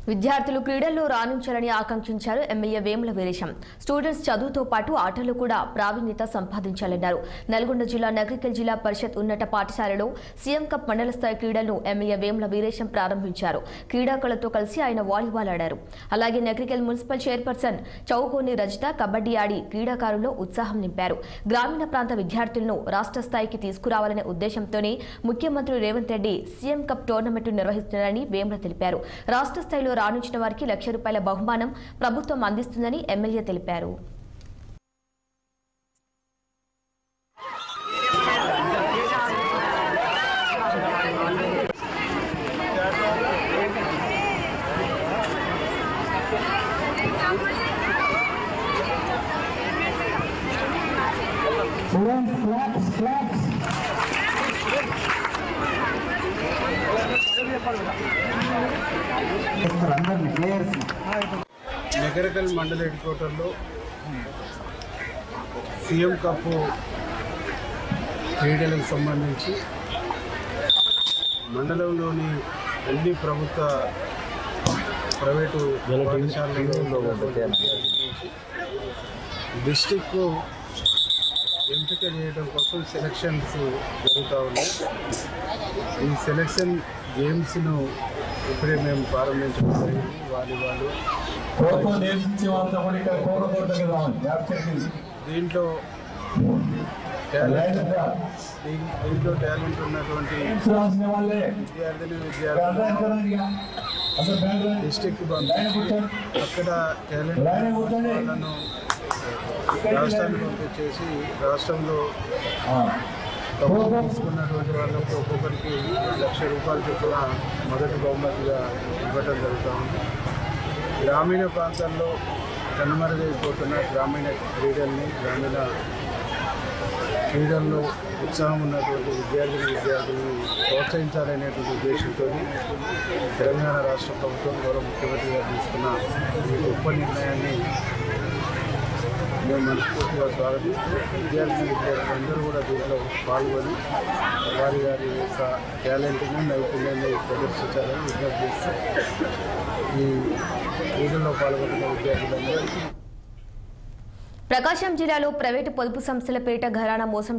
విద్యార్థులు క్రీడల్లో రాణించాలని ఆకాంక్షించారు ఎమ్మెల్యే వేముల వీరేశం. స్టూడెంట్స్ చదువుతో పాటు ఆటల్లో కూడా ప్రావీణ్యత సంపాదించాలన్నారు. నల్గొండ జిల్లా నగరికల్ జిల్లా పరిషత్ ఉన్నత పాఠశాలలో సీఎం కప్ మండల స్థాయి క్రీడలను ఎమ్మెల్యే వేముల వీరేశం ప్రారంభించారు. క్రీడాకారులతో కలిసి ఆయన వాలీబాల్ ఆడారు. అలాగే నగరికల్ మున్సిపల్ చైర్పర్సన్ చౌకోని రజిత కబడ్డీ ఆడి క్రీడాకారుల్లో ఉత్సాహం నింపారు. గ్రామీణ ప్రాంత విద్యార్థులను రాష్ట్ర స్థాయికి తీసుకురావాలనే ఉద్దేశంతోనే ముఖ్యమంత్రి Revanth Reddy CM cup tournament నిర్వహిస్తున్నారని వేముల తెలిపారు. రాష్ట్ర స్థాయిలో రాణించిన వారికి ₹1,00,000 బహుమానం ప్రభుత్వం అందిస్తుందని ఎమ్మెల్యే తెలిపారు. నగరికల్ మండల హెడ్ క్వార్టర్లో సీఎం కప్ క్రీడలకు సంబంధించి మండలంలోని అన్ని ప్రభుత్వ ప్రైవేటు పాఠశాలలో డిస్టిక్ ఎంపిక చేయడం కోసం సెలక్షన్స్ జరుగుతూ ఉన్నాయి. ఈ సెలక్షన్ గేమ్స్ను ఇప్పుడే మేము ప్రారంభించడం జరిగింది. వాలీబాల్ దీంట్లో టాలెంట్ ఉన్నటువంటి విద్యార్థులు డిస్టిక్ పంపించి అక్కడ టాలెంట్ వాళ్ళను రాష్ట్రానికి పంపించేసి రాష్ట్రంలో తీసుకున్నటువంటి వాళ్ళకు ఒక్కొక్కరికి ₹1,00,000 చొప్పున మొదటి బహుమతిగా ఇవ్వటం జరుగుతూ ఉంది. గ్రామీణ ప్రాంతాల్లో కనుమరుగైపోతున్న గ్రామీణ క్రీడల్లో ఉత్సాహం ఉన్నటువంటి విద్యార్థులను ప్రోత్సహించాలనేటువంటి ఉద్దేశంతో తెలంగాణ రాష్ట్ర ప్రభుత్వం గౌరవ ముఖ్యమంత్రి గారు తీసుకున్న ఈ గొప్ప నిర్ణయాన్ని మేము మనస్ఫూర్తిగా స్వాగతిస్తూ విద్యార్థులందరూ కూడా దీంట్లో పాల్గొని వారి యొక్క టాలెంట్ని నైపుణ్యాన్ని ప్రదర్శించాలని విజ్ఞప్తి చేస్తూ ఈ క్రీడల్లో పాల్గొన్న విద్యార్థులందరికీ ప్రకాశం జిల్లాలో ప్రైవేటు పొదుపు సంస్థల పేరిట ఘరానా మోసం